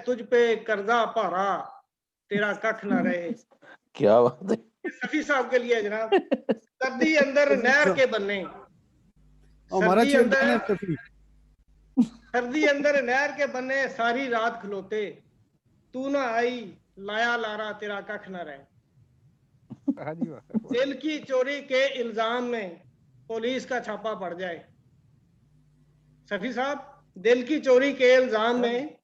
तुझ पे कर्जा भारा तेरा कख ना रहे। क्या बात है। सफी साहब के लिए जनाब। सर्दी अंदर नहर के बन्ने, हमारा सर्दी अंदर नहर के बन्ने सारी रात खलोते, तू ना आई लाया लारा तेरा कख ना रहे। दिल की चोरी के इल्जाम में पुलिस का छापा पड़ जाए। सफी साहब, दिल की चोरी के इल्जाम में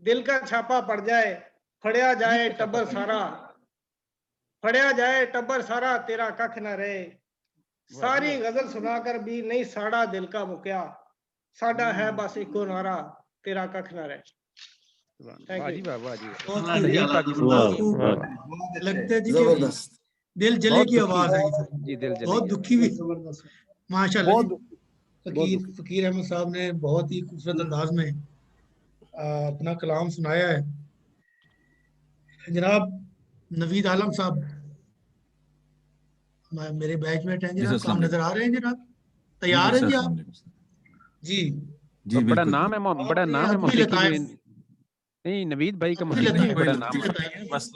दिल का छापा पड़ जाए, फड़या जाए टब्बर सारा, फड़या जाए टब्बर सारा तेरा कख ना रहे। सारी गजल सुनाकर भी नहीं साड़ा दिल का मुक्या, साडा है बस इको नारा तेरा कख ना रहे। लगता है जी जबरदस्त, दिल जले की आवाज आई जी, दिल जले, बहुत दुखी भी माशाल्लाह। फकीर अहमद साहब ने बहुत ही खूबसूरत अंदाज में अपना कलाम सुनाया है। जनाब नवीद आलम साहब मेरे बैचमेट हैं जनाब, काम नजर आ रहे हैं जनाब, तैयार हैं जी आप? जी जी, बड़ा नाम है, बड़ा नाम है मौसीकी में। नहीं, नवीद भाई का मौसीकी में बड़ा नाम है। बस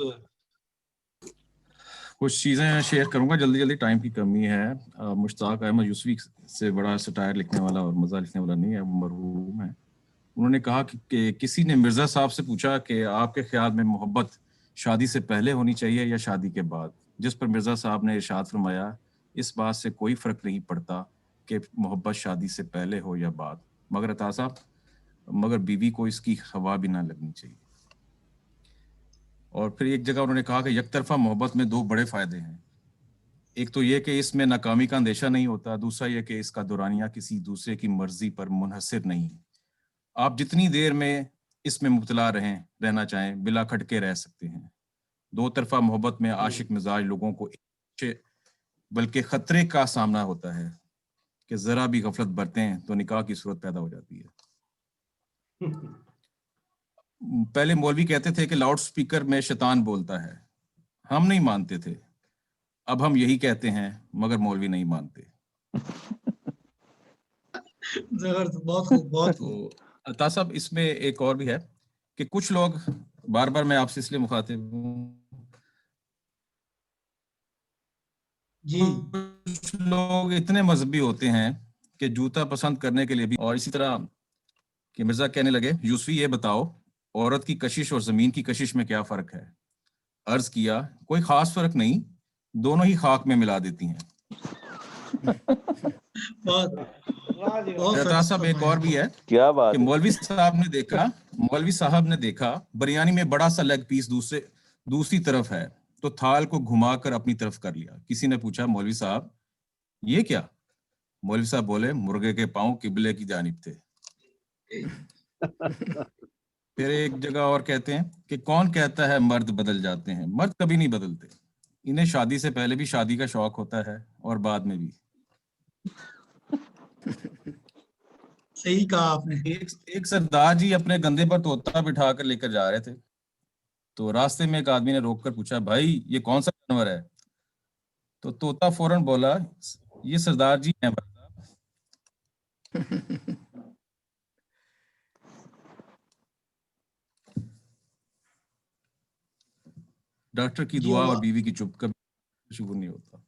कुछ चीज़ें शेयर करूंगा जल्दी, टाइम की कमी है। मुश्ताक अहमद यूसुफी से बड़ा सटायर लिखने वाला और मज़ा लिखने वाला नहीं है, वो मरहूम है। उन्होंने कहा कि किसी ने मिर्ज़ा साहब से पूछा कि आपके ख्याल में मोहब्बत शादी से पहले होनी चाहिए या शादी के बाद, जिस पर मिर्ज़ा साहब ने इरशाद फरमाया, इस बात से कोई फ़र्क नहीं पड़ता कि मोहब्बत शादी से पहले हो या बाद, मगर अता साहब, मगर बीवी को इसकी हवा भी ना लगनी चाहिए। और फिर एक जगह उन्होंने कहा कि यकतरफा मोहब्बत में दो बड़े फ़ायदे हैं। एक तो ये कि इसमें नाकामी का अंदेशा नहीं होता, दूसरा ये कि इसका दौरानिया किसी दूसरे की मर्जी पर मुनहसर नहीं। आप जितनी देर में इसमें मुब्तला रहना चाहें बिला खटके रह सकते हैं। दो तरफा मोहब्बत में आशिक मिजाज लोगों को बल्कि खतरे का सामना होता है कि जरा भी गफलत बरतें तो निकाह की सूरत पैदा हो जाती है। पहले मौलवी कहते थे कि लाउड स्पीकर में शैतान बोलता है, हम नहीं मानते थे। अब हम यही कहते हैं मगर मौलवी नहीं मानते। जबरदस्त, बहुत खूब, बहुत खूब। अता साहब, इसमें एक और भी है कि कुछ लोग, बार बार मैं आपसे इसलिए मुखातिब हूँ जी, कुछ लोग इतने मजहबी होते हैं कि जूता पसंद करने के लिए भी। और इसी तरह कि मिर्जा कहने लगे, यूसुफी ये बताओ औरत की कशिश और जमीन की कशिश में क्या फर्क है? अर्ज किया, कोई खास फर्क नहीं, दोनों ही खाक में मिला देती हैं। साहब, एक और भी है, क्या बात कि मौलवी साहब ने देखा बिरयानी में बड़ा सा लेग पीस दूसरी तरफ है, तो थाल को घुमाकर अपनी तरफ कर लिया। किसी ने पूछा, मौलवी साहब ये क्या? मौलवी साहब बोले, मुर्गे के पांव किबले की जानिब थे। फिर एक जगह और कहते हैं कि कौन कहता है मर्द बदल जाते हैं? मर्द कभी नहीं बदलते, इन्हें शादी से पहले भी शादी का शौक होता है और बाद में भी। सही कहा आपने। एक सरदार जी अपने गंदे पर तोता बिठा कर लेकर जा रहे थे, तो रास्ते में एक आदमी ने रोककर पूछा, भाई ये कौन सा जानवर है? तो तोता फौरन बोला, ये सरदार जी हैं। डॉक्टर की दुआ और बीवी की चुप कभी शुरू नहीं होता।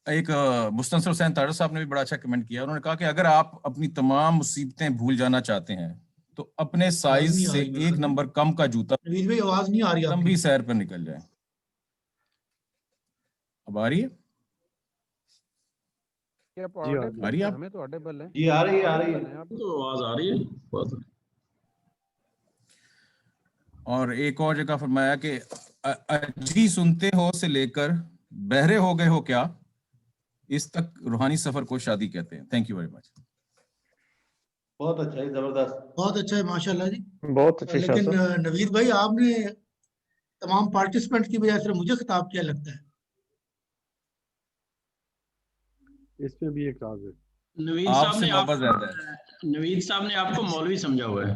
एक मुस्तनसर हुसैन तारड़ साहब ने भी बड़ा अच्छा कमेंट किया। उन्होंने कहा कि अगर आप अपनी तमाम मुसीबतें भूल जाना चाहते हैं तो अपने साइज से एक नंबर कम का जूता, आवाज नहीं आ रही, लंबी सैर पर निकल जाए। अब आ रही है? आ रही है? हमें तो ऑडिबल है जी, आ रही है, तो आवाज आ रही है। और एक और जगह फरमाया कि अजी सुनते हो से लेकर बहरे हो गए हो क्या, इस तक रूहानी सफर को शादी कहते हैं। Thank you very much. बहुत अच्छा है, जबरदस्त, बहुत अच्छा है माशाल्लाह जी, बहुत अच्छे। लेकिन नवीद भाई, आपने तमाम पार्टिसिपेंट की वजह से मुझे खिताब किया लगता है। इसमें भी एक राज है। नवीद साहब ने आपको मौलवी समझा हुआ है।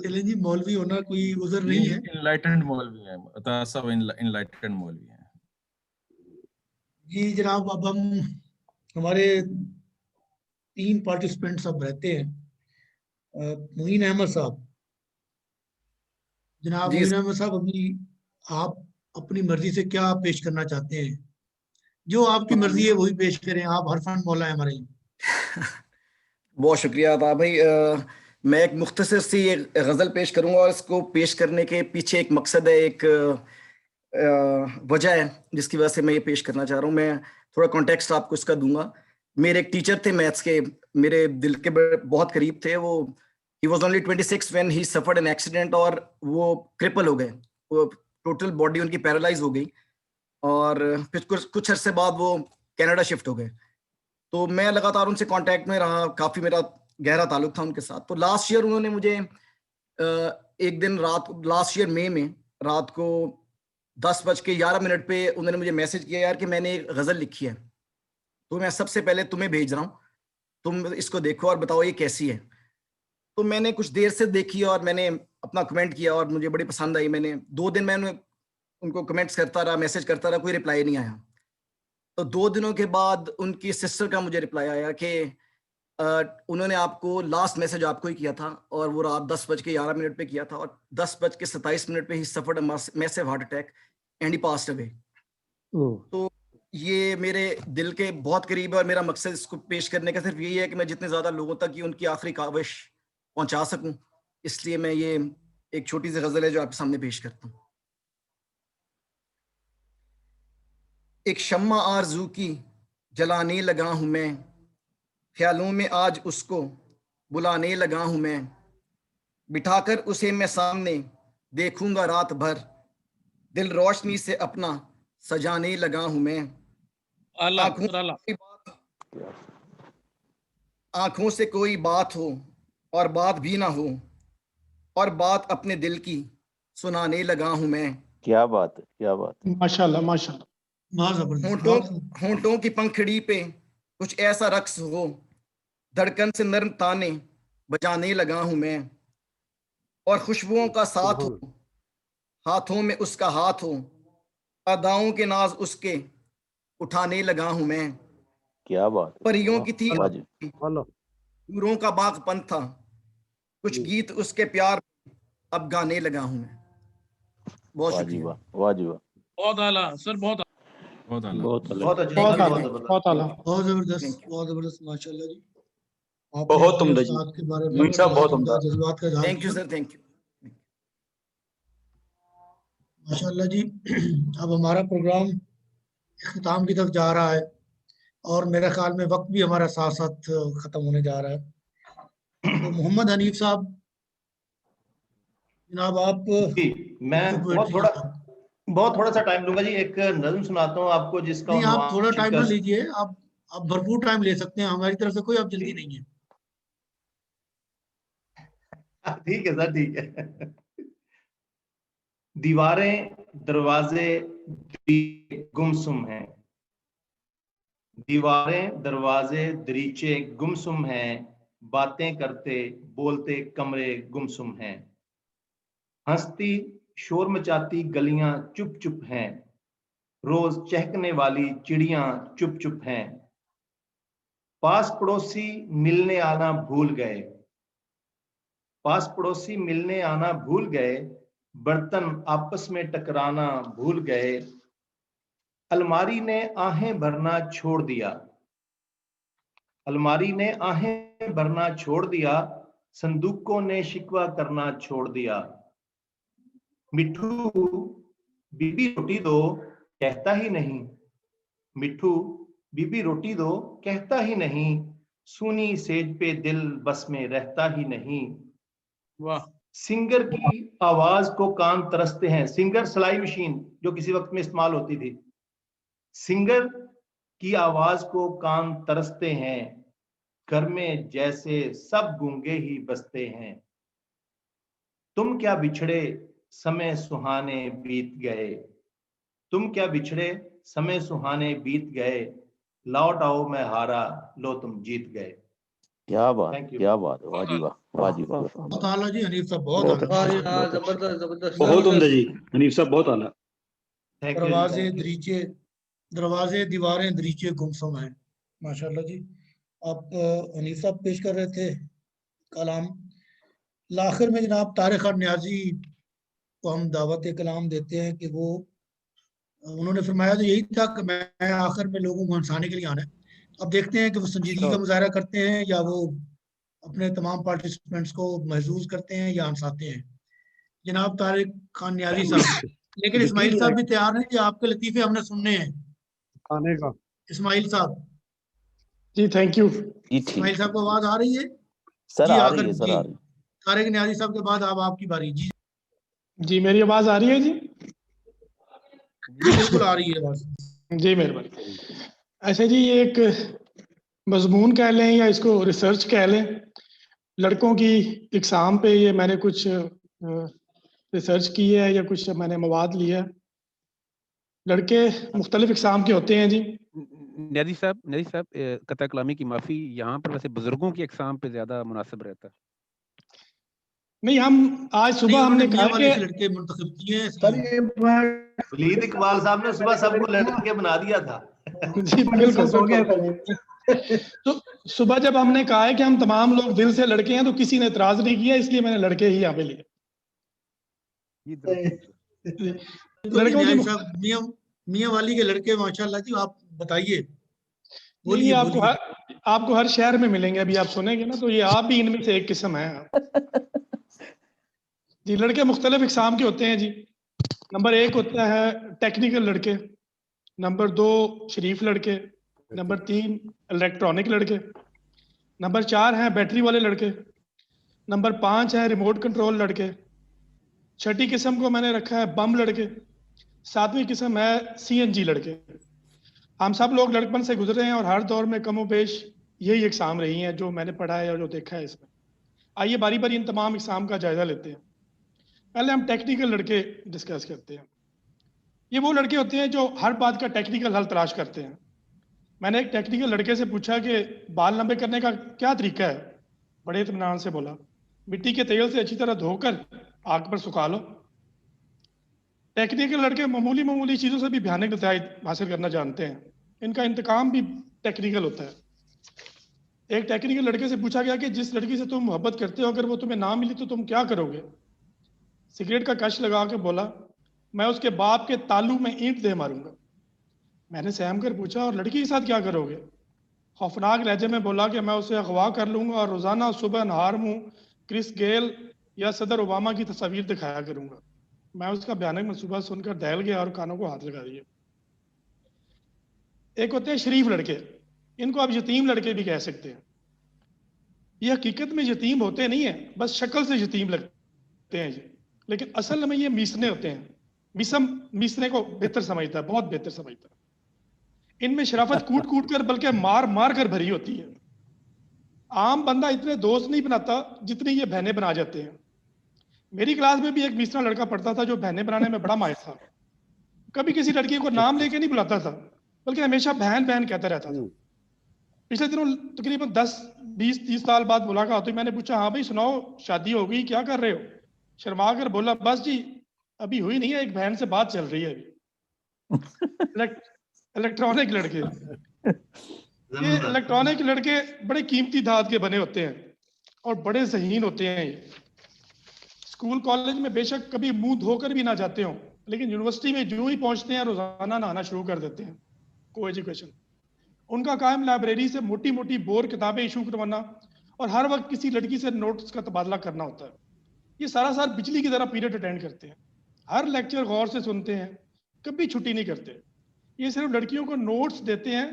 चलें जी, मौलवी होना कोई उज़र नहीं है। इनलाइटेंड मौलवी है, अता सब इनलाइटेंड मौलवी है। जी जनाब, अब हम हमारे 3 पार्टिसिपेंट्स अब रहते हैं, मुहीन अहमद साहब। जनाब जी मुहीन अहमद साहब, अभी आप अपनी मर्जी से क्या पेश करना चाहते हैं? जो आपकी मर्जी है वही पेश करें, आप हर फन मौला है हमारे लिए। बहुत शुक्रिया अता भाई। मैं एक मुख्तसर सी एक गज़ल पेश करूंगा और इसको पेश करने के पीछे एक मकसद है, एक वजह है जिसकी वजह से मैं ये पेश करना चाह रहा हूँ। मैं थोड़ा कॉन्टेक्स्ट आपको इसका दूंगा। मेरे एक टीचर थे मैथ्स के, मेरे दिल के बहुत करीब थे। वो he was only 26 when he suffered an accident, और वो क्रिपल हो गए, वो टोटल बॉडी उनकी पैरालाइज हो गई, और फिर कुछ अरसे बाद वो कनाडा शिफ्ट हो गए। तो मैं लगातार उनसे कांटेक्ट में रहा, काफी मेरा गहरा ताल्लुक था उनके साथ। तो लास्ट ईयर उन्होंने मुझे एक दिन रात, लास्ट ईयर मई में रात को 10:11 पे उन्होंने मुझे मैसेज किया, यार कि मैंने एक गजल लिखी है, तो मैं सबसे पहले तुम्हें भेज रहा हूँ, तुम इसको देखो और बताओ ये कैसी है। तो मैंने कुछ देर से देखी और मैंने अपना कमेंट किया और मुझे बड़ी पसंद आई। मैंने 2 दिन मैंने उनको कमेंट्स करता रहा, मैसेज करता रहा, कोई रिप्लाई नहीं आया। तो 2 दिनों के बाद उनकी सिस्टर का मुझे रिप्लाई आया कि उन्होंने आपको लास्ट मैसेज आपको ही किया था, और वो रात 10:11 पे किया था, और 10:27 पे ही suffered a massive heart attack and he passed away. तो ये मेरे दिल के बहुत करीब है, और मेरा मकसद इसको पेश करने का सिर्फ यही है कि मैं जितने ज्यादा लोगों तक ये उनकी आखिरी काविश पहुंचा सकूं। इसलिए मैं ये एक छोटी सी गजल है जो आपके सामने पेश करता हूँ। एक शम्मा आरज़ू की जलाने लगा हूं मैं, ख्यालों में आज उसको बुलाने लगा हूं मैं, बिठाकर उसे मैं सामने देखूंगा रात भर, दिल रोशनी से अपना सजाने लगा हूं मैं। आंखों से कोई बात हो और बात भी ना हो, और बात अपने दिल की सुनाने लगा हूं मैं। क्या बात है, क्या बात है। माशाल्लाह माशाल्लाह। होंठों की पंखड़ी पे कुछ ऐसा रक्स हो, धड़कन से नर्म ताने बजाने लगा हूं मैं, और खुशबुओं का साथ हो, हाथों में उसका हाथ हो, अदाओं के नाज उसके उठाने लगा हूं मैं। क्या बात है। परियों की थी हेलो दूरों का बागपन था, कुछ गीत उसके प्यार अब गाने लगा हूं मैं। बहुत शुक्रिया। वाह जी वाह। बहुत आला सर, बहुत बहुत आला। बहुत अच्छा, बहुत आला। बहुत जबरदस्त, बहुत जबरदस्त, माशाल्लाह जी। बहुत उम्दा जी, के बारे में मीठा बहुत उम्दा। जज्बात का इजहार थैंक यू किया। Sir, thank you. माशाल्लाह जी। अब हमारा प्रोग्राम इख्तिताम की तरफ जा रहा है, और मेरे ख्याल में वक्त भी हमारा साथ साथ खत्म होने जा रहा है। तो मोहम्मद हनीफ साहब, जनाब आप मैं बहुत थोड़ा सा टाइम लूंगा जी। एक नज़्म सुनाता हूँ आपको जिसका नहीं, आप थोड़ा टाइम ना लीजिए, आप भरपूर टाइम ले सकते हैं, हमारी तरफ से कोई अब जल्दी नहीं है। ठीक है सर, ठीक है। दीवारें दरवाजे गुमसुम हैं, दीवारें दरवाजे दरीचे गुमसुम हैं, बातें करते बोलते कमरे गुमसुम हैं, हंसती शोर मचाती गलियां चुप चुप हैं, रोज चहकने वाली चिड़ियां चुप चुप हैं, पास पड़ोसी मिलने आना भूल गए, पास पड़ोसी मिलने आना भूल गए, बर्तन आपस में टकराना भूल गए, अलमारी ने आहें भरना छोड़ दिया, अलमारी ने आहें भरना छोड़ दिया, संदूकों ने शिकवा करना छोड़ दिया, मिठू बीबी रोटी दो कहता ही नहीं, मिठू बीबी रोटी दो कहता ही नहीं, सुनी सेज पे दिल बस में रहता ही नहीं। वाह। सिंगर की आवाज को कान तरसते हैं, सिंगर सिलाई मशीन जो किसी वक्त में इस्तेमाल होती थी, सिंगर की आवाज को कान तरसते हैं, घर में जैसे सब गूंगे ही बसते हैं, तुम क्या बिछड़े समय सुहाने बीत गए, तुम क्या बिछड़े समय सुहाने बीत गए, लौट आओ मैं हारा लो तुम जीत गए। क्या बात, क्या बात, वाह जी वाह, वाह जी वाह। बहुत आला जी हनीफ साहब, बहुत आला, जबरदस्त जबरदस्त। बहुत उम्दा जी, हनीफ साहब बहुत आला। दरवाजे दीवारें दरीचे गुमसुम हैं। माशाल्लाह जी। आप हनीफ साहब पेश कर रहे थे कलाम, आखिर में जनाब तारिक खान न्याजी को हम दावत कलाम देते हैं कि वो, उन्होंने फरमाया तो यही था कि मैं आखिर में लोगों को हंसाने के लिए आना है। अब देखते हैं कि वो संजीदगी का मुजाहरा करते हैं या वो अपने तमाम पार्टिसिपेंट्स को महसूस करते हैं या हंसाते हैं। जनाब तारिक खान न्याजी साहब, लेकिन इस्माइल साहब भी तैयार हैं कि आपके लतीफे हमने सुनने हैं। आने का इस्माइल साहब जी, थैंक यू। इस्माइल साहब को आवाज आ रही है? सर जी आ आकर रही है, सर जी आ रही है। तारिक न्याजी साहब के बाद अब आपकी बारी। जी जी, मेरी आवाज आ रही है जी? जी बिल्कुल आ रही है आवाज। जी मेहरबानी। ऐसे जी, ये एक मजमून कह लें या इसको रिसर्च कह लें, लड़कों की एग्जाम पे ये मैंने कुछ रिसर्च की है या कुछ मैंने मवाद लिया। लड़के मुख्तलिफ एग्जाम के होते हैं जी। न्याजी साहब कतई कलामी की माफी, यहाँ पर वैसे बुजुर्गों की एग्जाम पे ज्यादा मुनासिब रहता है। नहीं, हम आज सुबह हमने कहा कि लड़के मुंतखब किए हैं। वलीद इकबाल साहब ने सुबह सबको लड़के बना दिया था। जी बिल्कुल। तो सुबह जब हमने कहा है कि हम तमाम लोग दिल से लड़के हैं तो किसी ने एतराज नहीं किया, इसलिए मैंने लड़के ही यहाँ पे लिए। लड़कों की मियां वाली के लड़के माशाल्लाह जी, आप बताइए। बोलिए, आपको हर शहर में मिलेंगे, अभी आप सुनेंगे ना, तो ये आप भी इनमें से एक किस्म है। जी, लड़के मुख्तलिफ इकसाम के होते हैं जी। नंबर 1 होता है टेक्निकल लड़के, नंबर 2 शरीफ लड़के, नंबर 3 इलेक्ट्रॉनिक लड़के, नंबर 4 है बैटरी वाले लड़के, नंबर 5 है रिमोट कंट्रोल लड़के, छठी किस्म को मैंने रखा है बम लड़के, 7वीं किस्म है CNG लड़के। हम सब लोग लड़कपन से गुजरे हैं और हर दौर में कमो पेश यही एग्जाम रही हैं जो मैंने पढ़ा है और जो देखा है इसमें। आइए बारी बारी इन तमाम एग्जाम का जायजा लेते हैं। पहले हम टेक्निकल लड़के डिस्कस करते हैं। ये वो लड़के होते हैं जो हर बात का टेक्निकल हल तलाश करते हैं। मैंने एक टेक्निकल लड़के से पूछा कि बाल लंबे करने का क्या तरीका है। बड़े इत्मीनान से बोला, मिट्टी के तेल से अच्छी तरह धोकर आग पर सुखा लो। टेक्निकल लड़के मामूली चीज़ों से भी भयानक नतीजे हासिल करना जानते हैं। इनका इंतकाम भी टेक्निकल होता है। एक टेक्निकल लड़के से पूछा गया कि जिस लड़की से तुम मोहब्बत करते हो, अगर वो तुम्हें ना मिली तो तुम क्या करोगे। सिगरेट का कश लगा के बोला, मैं उसके बाप के तालू में ईंट दे मारूंगा। मैंने सहम कर पूछा, और लड़की के साथ क्या करोगे। खौफनाक लहजे में बोला कि मैं उसे अगवा कर लूंगा और रोजाना सुबह नहार मुंह क्रिस गेल या सदर ओबामा की तस्वीर दिखाया करूंगा। मैं उसका भयानक मंसूबा सुनकर दहल गया और कानों को हाथ लगा दिए। एक होते हैं शरीफ लड़के, इनको आप यतीम लड़के भी कह सकते हैं। ये हकीकत में यतीम होते नहीं है, बस शक्ल से यतीम लगते हैं ये, लेकिन असल में ये मीसने होते हैं। मीसने को बेहतर समझता है, बहुत बेहतर समझता है। इनमें शराफत कूट कूट कर बल्कि मार मार कर भरी होती है। आम बंदा इतने दोस्त नहीं बनाता जितनी ये बहनें बना जाते हैं। मेरी क्लास में भी एक मीसना लड़का पढ़ता था जो बहनें बनाने में बड़ा माहिर था। कभी किसी लड़की को नाम लेके नहीं बुलाता था, बल्कि हमेशा बहन बहन कहता रहता था। पिछले दिनों तकरीबन 10-20-30 साल बाद मुलाकात हुई। मैंने पूछा, हाँ भाई सुनाओ, शादी हो गई, क्या कर रहे हो। शर्मा कर बोला, बस जी अभी हुई नहीं है, एक बहन से बात चल रही है अभी। इलेक्ट्रॉनिक लड़के, ये इलेक्ट्रॉनिक लड़के बड़े कीमती धात के बने होते हैं और बड़े ज़हीन होते हैं। ये स्कूल कॉलेज में बेशक कभी मुंह धोकर भी ना जाते हो, लेकिन यूनिवर्सिटी में जो ही पहुंचते हैं रोजाना नहाना शुरू कर देते हैं। को एजुकेशन उनका कायम लाइब्रेरी से मोटी मोटी बोर किताबें इशू करवाना और हर वक्त किसी लड़की से नोट्स का तबादला करना होता है। ये सारा साल बिजली की तरह पीरियड अटेंड करते हैं, हर लेक्चर गौर से सुनते हैं, कभी छुट्टी नहीं करते। ये सिर्फ लड़कियों को नोट्स देते हैं,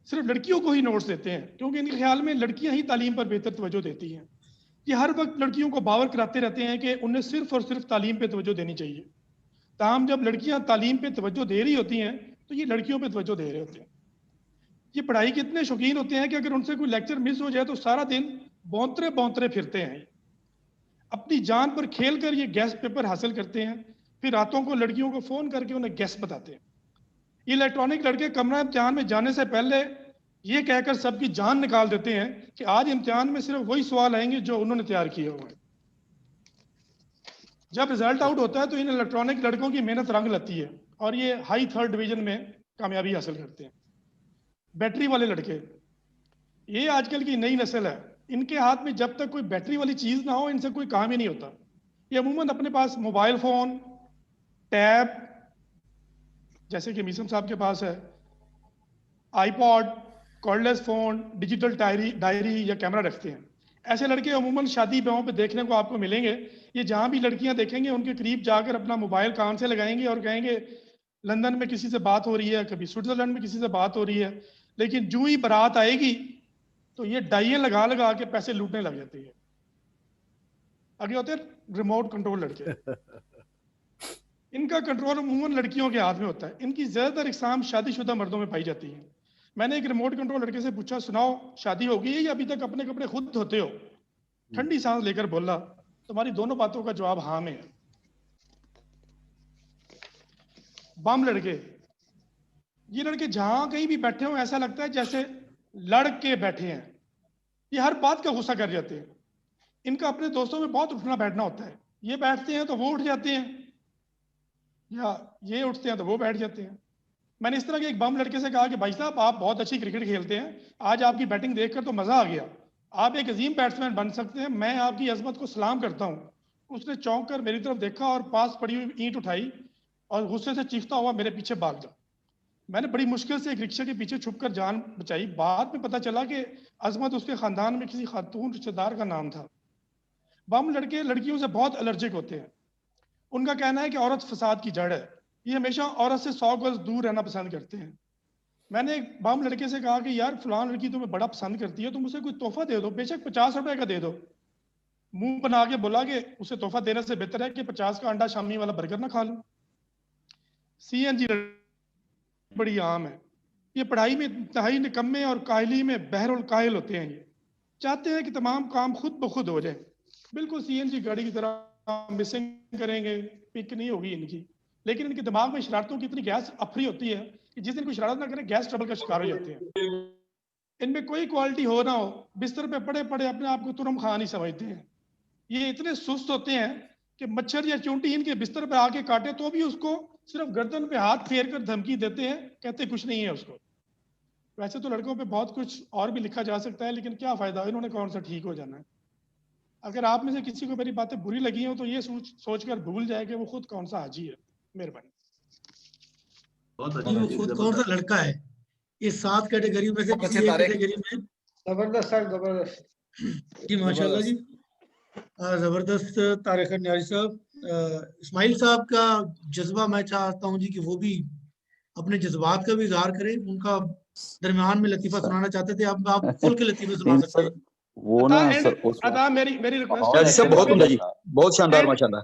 सिर्फ लड़कियों को ही नोट्स देते हैं, क्योंकि इनके ख्याल में लड़कियां ही तालीम पर बेहतर तवज्जो देती हैं। ये हर वक्त लड़कियों को बावर कराते रहते हैं कि उन्हें सिर्फ और सिर्फ तालीम पे तवज्जो देनी चाहिए। ताहम जब लड़कियां तालीम पे तवज्जो दे रही होती हैं तो ये लड़कियों पे तवज्जो दे रहे होते हैं। ये पढ़ाई के इतने शौकीन होते हैं कि अगर उनसे कोई लेक्चर मिस हो जाए तो सारा दिन बौंतरे बौंतरे फिरते हैं। अपनी जान पर खेल कर ये गेस्ट पेपर हासिल करते हैं, फिर रातों को लड़कियों को फ़ोन करके उन्हें गेस्ट बताते हैं। ये इलेक्ट्रॉनिक लड़के कमरा इम्तिहान में जाने से पहले ये कहकर सबकी जान निकाल देते हैं कि आज इम्तिहान में सिर्फ वही सवाल आएंगे जो उन्होंने तैयार किए हुए हैं। जब रिजल्ट आउट होता है तो इन इलेक्ट्रॉनिक लड़कों की मेहनत रंग लाती है और ये हाई 3rd डिवीजन में कामयाबी हासिल करते हैं। बैटरी वाले लड़के, ये आजकल की नई नस्ल है। इनके हाथ में जब तक कोई बैटरी वाली चीज ना हो इनसे कोई काम ही नहीं होता। ये अमूमन अपने पास मोबाइल फोन, टैब, जैसे कि मीसम साहब के पास है, iPod, cordless phone, digital diary या कैमरा रखते हैं। ऐसे लड़के अमूमन शादी ब्याहों पे देखने को आपको मिलेंगे। ये जहां भी लड़कियां देखेंगे उनके करीब जाकर अपना मोबाइल कान से लगाएंगे और कहेंगे लंदन में किसी से बात हो रही है, कभी स्विट्जरलैंड में किसी से बात हो रही है, लेकिन जो ही बारात आएगी तो ये डाइयां लगा लगा के पैसे लूटने लग जाती है। आगे होते हैं रिमोट कंट्रोल लड़के। इनका कंट्रोल अमूमन लड़कियों के हाथ में होता है। इनकी ज्यादातर इकसाम शादीशुदा मर्दों में पाई जाती है। मैंने एक रिमोट कंट्रोल लड़के से पूछा, सुनाओ शादी हो गई है या अभी तक अपने कपड़े खुद धोते हो? ठंडी सांस लेकर बोला, तुम्हारी दोनों बातों का जवाब हाँ में है। बम लड़के, ये लड़के जहां कहीं भी बैठे हो ऐसा लगता है जैसे लड़ के बैठे हैं। ये हर बात का गुस्सा कर जाते हैं। इनका अपने दोस्तों में बहुत उठना बैठना होता है। ये बैठते हैं तो वो उठ जाते हैं, या ये उठते हैं तो वो बैठ जाते हैं। मैंने इस तरह के एक बम लड़के से कहा कि भाई साहब आप बहुत अच्छी क्रिकेट खेलते हैं, आज आपकी बैटिंग देखकर तो मजा आ गया, आप एक अजीम बैट्समैन बन सकते हैं, मैं आपकी अजमत को सलाम करता हूं। उसने चौंक कर मेरी तरफ देखा और पास पड़ी हुई ईंट उठाई और गुस्से से चीखता हुआ मेरे पीछे भाग जा। मैंने बड़ी मुश्किल से एक रिक्शा के पीछे छुपकर जान बचाई। बाद में पता चला कि अजमत उसके खानदान में किसी खातून रिश्तेदार का नाम था। बम लड़के लड़कियों से बहुत एलर्जिक होते हैं। उनका कहना है कि औरत फसाद की जड़ है। ये हमेशा औरत से 100 गज दूर रहना पसंद करते हैं। मैंने एक बम लड़के से कहा कि यार फलान लड़की तुम्हें बड़ा पसंद करती है, तुम उसे कोई तोहफा दे दो, बेशक 50 रुपए का दे दो। मुंह बना के बोला कि उसे तोहफा देने से बेहतर है कि 50 का अंडा शामी वाला बर्गर ना खा लूं। CNG बड़ी आम है। ये पढ़ाई में इंतहाई निकम्मे और काहली में बहरुल काहिल होते हैं। ये चाहते हैं कि तमाम काम खुद ब खुद हो जाए, बिल्कुल CNG गाड़ी की तरह मिसिंग करेंगे, पिक नहीं होगी इनकी। लेकिन इनके दिमाग में शरारतों की इतनी गैस अफरी होती है कि जिस दिन कोई शरारत ना करे गैस ट्रबल का शिकार हो जाते हैं। इनमें कोई क्वालिटी हो ना हो, बिस्तर पे पड़े पड़े अपने आप को तुरम खान ही समझते हैं। ये इतने सुस्त होते हैं कि मच्छर या चूंटी इनके बिस्तर पे आके काटे तो भी उसको सिर्फ गर्दन पे हाथ फेर कर धमकी देते हैं, कहते कुछ नहीं है उसको। वैसे तो लड़कों पे बहुत कुछ और भी लिखा जा सकता है, लेकिन क्या फायदा, इन्होंने कौन सा ठीक हो जाना है। अगर आप में से किसी को मेरी बातें बुरी लगी हो तो ये सोचकर भूल जाए कि वो खुद कौन सा हाजी है। मेहरबानी। वो खुद कौन सा लड़का है। इस 7 कैटेगरी में से किसी एक कैटेगरी में जबरदस्त सर, जबरदस्त जी, माशाल्लाह जी, जबरदस्त। तारिक न्यारी साहब, इस्माइल साहब का जज्बा मैं चाहता हूं जी कि वो भी अपने जज्बात का भी इजहार करें। उनका दरमियान में लतीफा सुनाना चाहते थे, अब आप खुल के लतीफे सुना सकते हैं। वो ना सर अदा मेरी रिक्वेस्ट है सर, बहुत उम्दा जी, बहुत शानदार माशाल्लाह।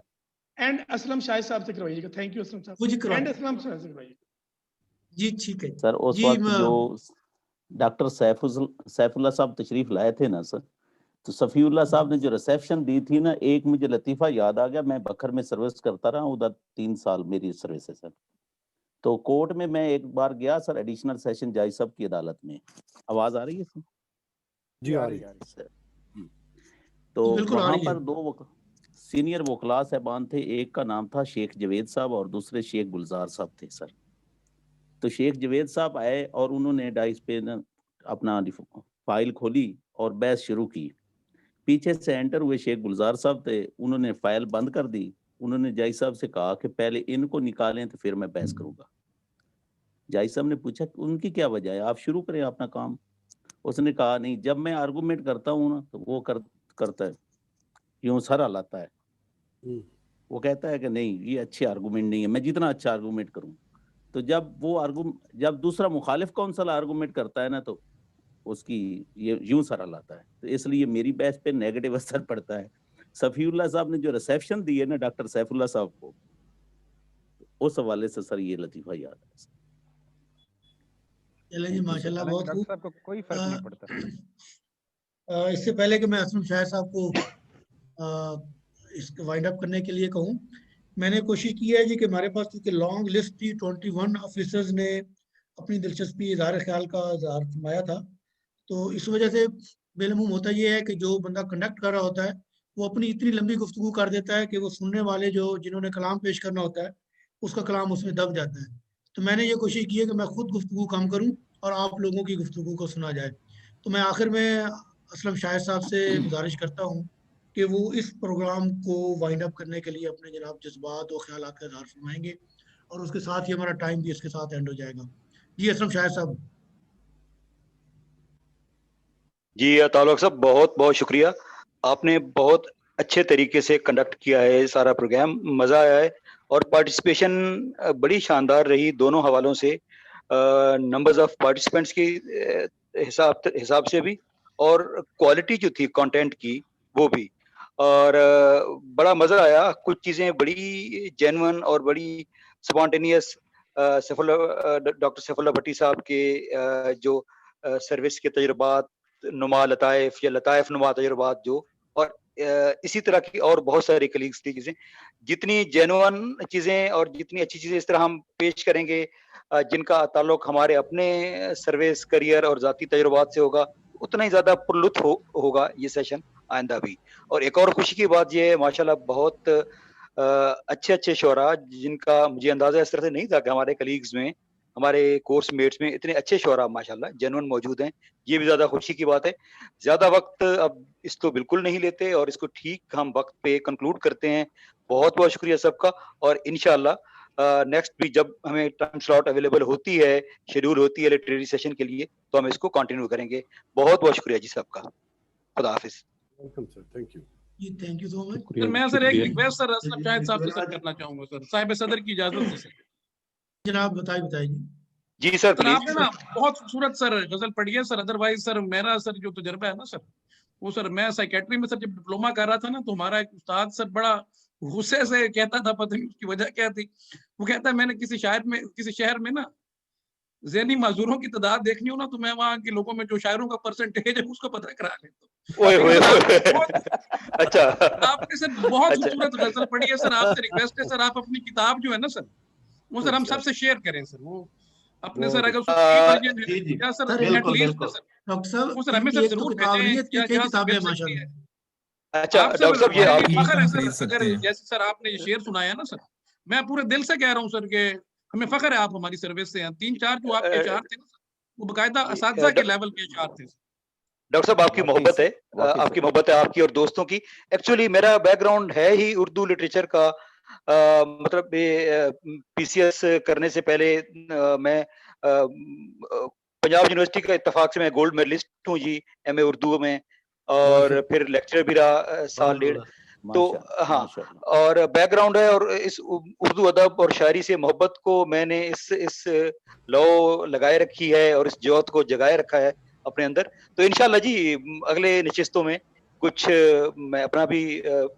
एंड असलम शाहिद साहब से करवाइएगा। थैंक यू असलम साहब। एंड असलम साहब से करवाइएगा जी। ठीक है सर। उस वक्त जो डॉक्टर सैफुल्लाह साहब तशरीफ लाए थे ना सर, तो सफीउल्लाह साहब ने जो रिसेप्शन दी थी ना, एक मुझे लतीफा याद आ गया। मैं बखर में सर्विस करता रहा उधर 3 साल मेरी सर्विस है सर। तो कोर्ट में मैं एक बार गया सर, एडिशनल सेशन जज साहब की अदालत में। आवाज आ रही है सर? जी आ रही है सर। तो वहाँ पर 2 सीनियर वकला साहबान थे। एक का नाम था शेख जवेद साहब और दूसरे शेख गुलजार साहब थे सर। तो शेख जवेद साहब आए और उन्होंने डाइस पे अपना फाइल खोली और बहस शुरू की। पीछे से एंटर हुए शेख गुलजार साहब थे, उन्होंने फाइल बंद कर दी। उन्होंने जज साहब से कहा कि पहले इनको निकालें तो फिर मैं बहस करूंगा। जज साहब ने पूछा उनकी क्या वजह है, आप शुरू करें अपना काम। उसने कहा नहीं, जब मैं आर्गूमेंट करता हूँ ना तो वो करता है यूं सर हलाता है। वो कहता है कि नहीं ये अच्छे आर्गूमेंट नहीं है, मैं जितना अच्छा आर्गूमेंट करूं। तो जब दूसरा मुखालिफ काउंसिल आर्गूमेंट करता है ना तो उसकी ये यूं सर हलाता है। तो इसलिए मेरी बहस पे नेगेटिव असर पड़ता है। सफीउल्लाह साहब ने जो रिसेप्शन दी है ना डॉक्टर सैफुल्लाह साहब को, उस हवाले से सर ये लतीफा याद है। चलिए जी, माशाल्लाह, बहुत डॉक्टर साहब को कोई फर्क नहीं पड़ता। इससे पहले कि मैं असलम शाहिद साहब को इसको वाइंड अप करने के लिए कहूँ, मैंने कोशिश की है जी कि हमारे पास चूँकि लॉन्ग लिस्ट थी, 21 ऑफिसर्स ने अपनी दिलचस्पी इज़हार ख्याल का इज़हार फरमाया था। तो इस वजह से बेलमूम होता ये है कि जो बंदा कंडक्ट कर रहा होता है वो अपनी इतनी लंबी गुफ्तगू कर देता है कि वो सुनने वाले जिन्होंने कलाम पेश करना होता है उसका कलाम उसमें दब जाता है। तो मैंने ये कोशिश की है कि मैं खुद गुफ्तगू कम करूँ और आप लोगों की गुफ्तगू को सुना जाए। तो मैं आखिर में असलम शाहिद साहब से गुजारिश करता हूँ कि वो इस प्रोग्राम को वाइंड अप करने के लिए अपने जनाब जज्बात और ख्यालात का इजहार फरमाएंगे, और उसके साथ ही हमारा टाइम भी इसके साथ एंड हो जाएगा। जी असलम शाहिद साहब। जी तालुक साहब, बहुत बहुत शुक्रिया। आपने बहुत अच्छे तरीके से कंडक्ट किया है सारा प्रोग्राम, मज़ा आया है और पार्टिसिपेशन बड़ी शानदार रही दोनों हवालों से, नंबर्स ऑफ पार्टिसिपेंट्स की हिसाब से भी, और क्वालिटी जो थी कंटेंट की वो भी, और बड़ा मज़ा आया। कुछ चीज़ें बड़ी जेन्युइन और बड़ी स्पॉन्टेनियस, डॉक्टर सैफुल्लाह भट्टी साहब के जो सर्विस के तजुर्बात नुमा लताइफ या लताइफ नुमा तजुर्बात जो, और इसी तरह की और बहुत सारी कलीग्स थी चीज़ें, जितनी जेन्युइन चीज़ें और जितनी अच्छी चीज़ें इस तरह हम पेश करेंगे जिनका ताल्लुक हमारे अपने सर्विस करियर और ज़ाती तजुर्बात से होगा, उतना ही ज़्यादा पुरलुत्फ होगा ये सेशन आइंदा भी। और एक और खुशी की बात ये है, माशाल्लाह बहुत अच्छे शोरा जिनका मुझे अंदाज़ा इस तरह से नहीं था कि हमारे कलीग्स में, हमारे कोर्स मेट्स में इतने अच्छे शोरा माशाल्लाह जेन्युइन मौजूद हैं। ये भी ज़्यादा खुशी की बात है। ज़्यादा वक्त अब इसको बिल्कुल नहीं लेते और इसको ठीक हम वक्त पे कंक्लूड करते हैं। बहुत बहुत शुक्रिया सबका, और इंशाल्लाह नेक्स्ट भी जब हमें टाइम स्लॉट अवेलेबल होती है, शेड्यूल होती है लिटरेरी सेशन के लिए, तो हम इसको कंटिन्यू करेंगे। बहुत बहुत शुक्रिया जी सबका। खुदा हाफिज। वेलकम सर, थैंक यू जी, thank you so much. Sir मैं सर एक रिक्वेस्ट सर असलम शाहिद साहब से सर करना चाहूंगा सर, साहिब सदर की इजाजत से सर। जनाब बताइए जी सर, सर आपने ना बहुत खूबसूरत सर गजल पढ़ी है सर। अदरवाइज सर मेरा सर जो तजर्बा है ना सर, वो सर मैं साइकेट्री में सर जब डिप्लोमा कर रहा था ना, तो हमारा एक उस्ताद सर बड़ा गुस्से से कहता था, पता नहीं उसकी वजह क्या थी, वो कहता है मैंने किसी शहर में ना ज़हनी माजूरों की तादाद देखनी हो ना, तो मैं वहाँ के लोगों में जो शायरों का परसेंटेज है उसको पता करा लेता हूँ। अच्छा, आपने सर बहुत खूबसूरत गजल पढ़ी है सर। आपसे रिक्वेस्ट है सर, आप अपनी किताब जो है ना सर, वो सर हम सबसे शेयर करें सर। वो अपने सर अगर वर्जन है या सर एटलीस्ट सर डॉक्टर साहब वो सर हमें सर जरूर भेजें, या जहाँ से मिल सकती है। अच्छा डॉक्टर साहब, ये आपकी फख्र है सर, अगर जैसे सर आपने ये शेर सुनाया ना सर, मैं पूरे दिल से कह रहा हूँ सर कि हमें फख्र है आप हमारी सर्विस से हैं। 3-4 जो आपके अशार थे ना सर, वो बाकायदा असातिज़ा के लेवल के अशार थे। डॉक्टर साहब आपकी मोहब्बत है, आपकी मोहब्बत है आपकी और दोस्तों की। एक्चुअली मेरा बैकग्राउंड है ही उर्दू लिटरेचर का, मतलब पीसीएस करने से पहले मैं पंजाब यूनिवर्सिटी का इत्तेफाक से मैं गोल्ड मेडलिस्ट हूँ जी, एमए उर्दू में, और फिर लेक्चरर भी रहा साल डेढ़। तो हाँ, और बैकग्राउंड है, और इस उर्दू अदब और शायरी से मोहब्बत को मैंने इस लौ लगाए रखी है और इस जोत को जगाए रखा है अपने अंदर। तो इंशाल्लाह जी अगले नशिस्तों में कुछ मैं अपना भी